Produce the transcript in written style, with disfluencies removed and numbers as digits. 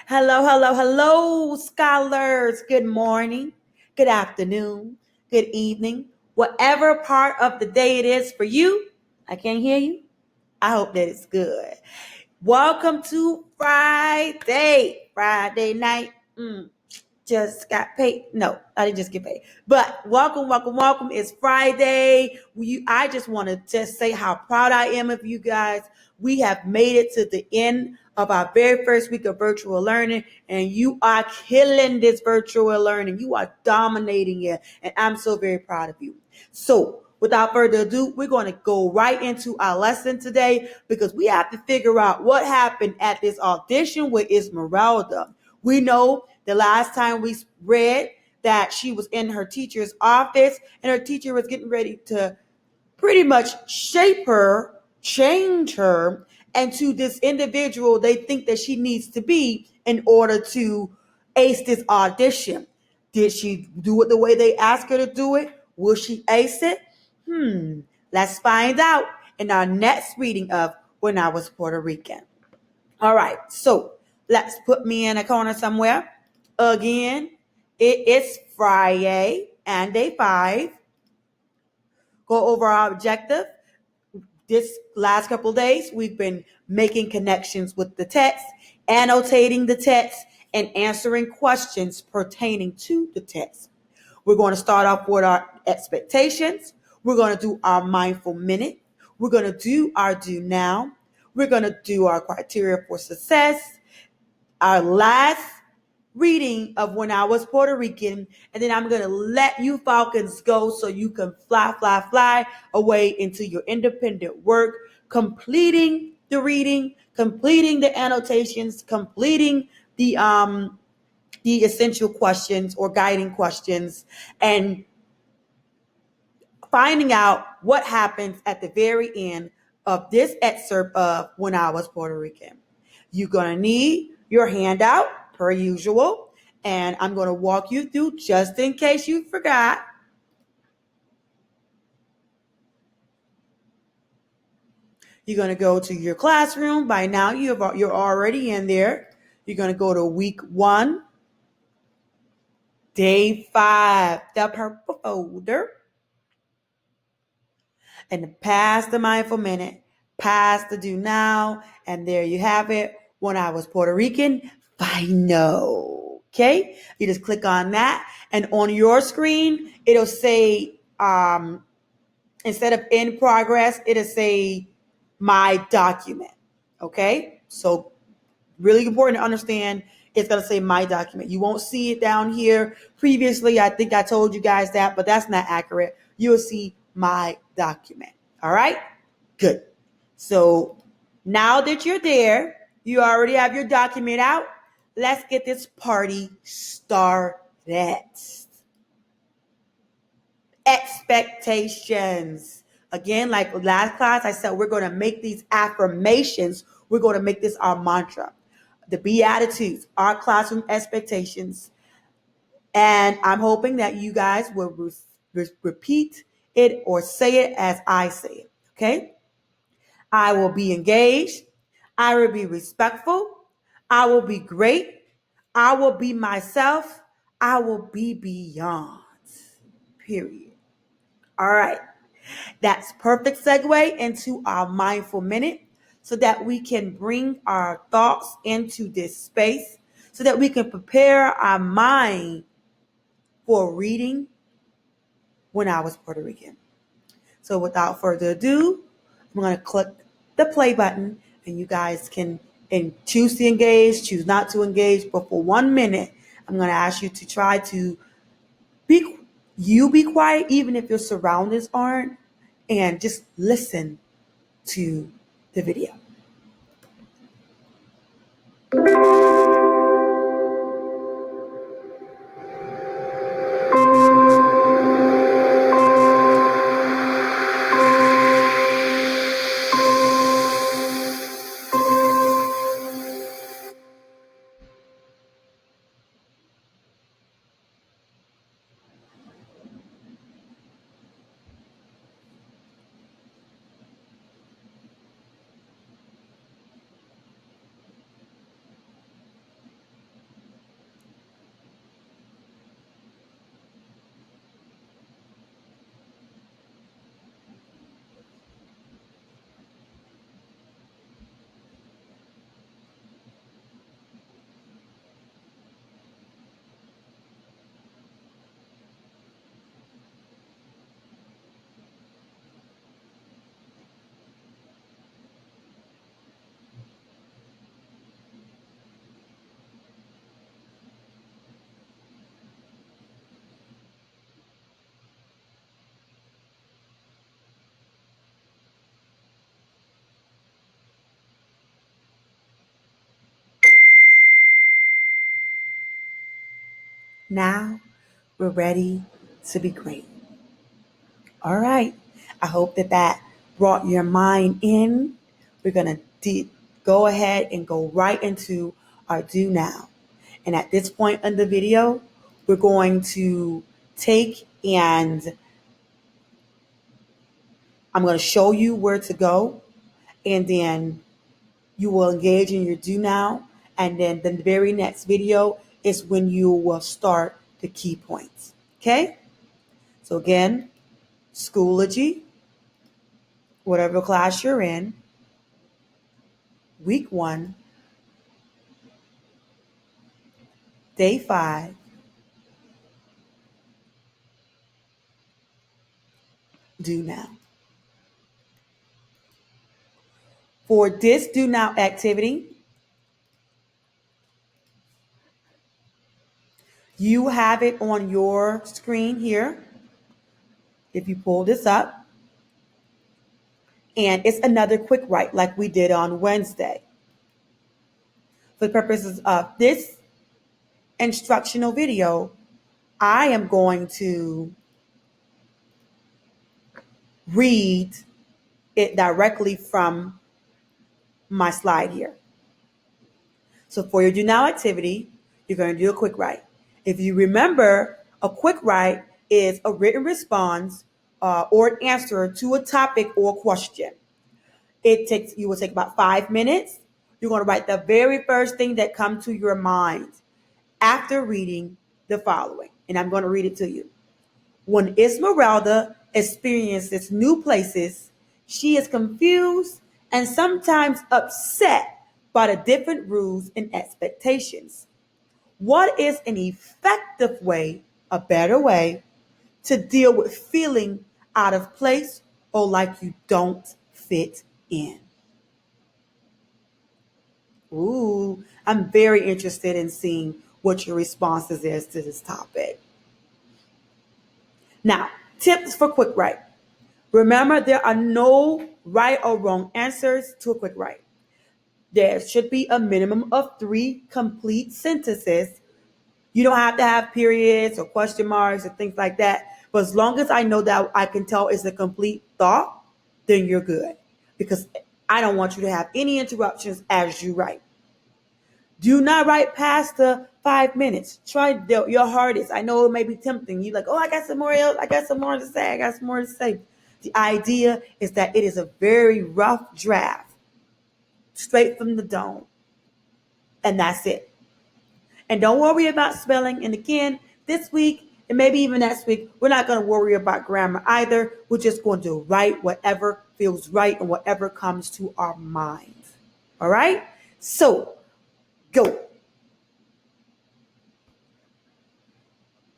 Hello, hello, hello, scholars. Good morning, good afternoon, good evening, whatever part of the day it is for you. I can't hear you. I hope that it's good. Welcome to Friday night. Just got paid. No, I didn't just get paid. But welcome, welcome, welcome. It's Friday. I just want to just say how proud I am of you guys. We have made it to the end of our very first week of virtual learning, and you are killing this virtual learning. You are dominating it, and I'm so very proud of you. So, without further ado, we're going to go right into our lesson today because we have to figure out what happened at this audition with Esmeralda. We know the last time we read that she was in her teacher's office and her teacher was getting ready to pretty much shape her, change her into this individual they think that she needs to be in order to ace this audition. Did she do it the way they asked her to do it? Will she ace it? Let's find out in our next reading of When I Was Puerto Rican. All right, so let's put me in a corner somewhere. Again, it is Friday and day 5. Go over our objective. This last couple of days, we've been making connections with the text, annotating the text, and answering questions pertaining to the text. We're going to start off with our expectations. We're going to do our mindful minute. We're going to do our do now. We're going to do our criteria for success, our last reading of When I Was Puerto Rican, and then I'm going to let you Falcons go so you can fly away into your independent work, completing the reading, completing the annotations, completing the essential questions or guiding questions, and finding out what happens at the very end of this excerpt of When I Was Puerto Rican. You're going to need your handout per usual, and I'm going to walk you through just in case you forgot. You're going to go to your classroom. By now, you're already in there. You're going to go to week 1, day 5, the purple folder, and pass the mindful minute, pass the do now, and there you have it. When I Was Puerto Rican, final. Okay, you just click on that, and on your screen, it'll say instead of in progress, it'll say my document. Okay, so really important to understand. It's going to say my document. You won't see it down here. Previously, I think I told you guys that, but that's not accurate. You'll see my document. All right? Good. So now that you're there, you already have your document out. Let's get this party started. Expectations. Again, like last class, I said we're going to make these affirmations. We're going to make this our mantra. The Beatitudes, our classroom expectations. And I'm hoping that you guys will repeat it or say it as I say it. Okay? I will be engaged. I will be respectful. I will be great. I will be myself. I will be beyond. Period. All right. That's perfect segue into our mindful minute so that we can bring our thoughts into this space so that we can prepare our mind for reading When I Was Puerto Rican. So without further ado, I'm going to click the play button and you guys can choose to engage, choose not to engage. But for 1 minute, I'm going to ask you to try to be quiet, even if your surroundings aren't, and just listen to the video. Now we're ready to be great. All right. I hope that brought your mind in. We're going to go ahead and go right into our do now. And at this point in the video, we're going to take and I'm going to show you where to go. And then you will engage in your do now. And then the very next video is when you will start the key points. Okay? So again, Schoology, whatever class you're in, week 1, day 5, do now. For this do now activity, you have it on your screen here. If you pull this up, and it's another quick write like we did on Wednesday. For the purposes of this instructional video, I am going to read it directly from my slide here. So for your do now activity, you're going to do a quick write. If you remember, a quick write is a written response or an answer to a topic or question. You will take about 5 minutes. You're going to write the very first thing that comes to your mind after reading the following. And I'm going to read it to you. When Esmeralda experiences new places, she is confused and sometimes upset by the different rules and expectations. What is an effective way, a better way, to deal with feeling out of place or like you don't fit in? Ooh, I'm very interested in seeing what your responses is to this topic. Now, tips for quick write. Remember, there are no right or wrong answers to a quick write. There should be a minimum of 3 complete sentences. You don't have to have periods or question marks or things like that. But as long as I know that I can tell it's a complete thought, then you're good. Because I don't want you to have any interruptions as you write. Do not write past the 5 minutes. Try your hardest. I know it may be tempting. You're like, oh, I got some more else. I got some more to say. I got some more to say. The idea is that it is a very rough draft, straight from the dome. And that's it. And don't worry about spelling. And again, this week, and maybe even next week, we're not going to worry about grammar either. We're just going to write whatever feels right and whatever comes to our minds. All right? So, go.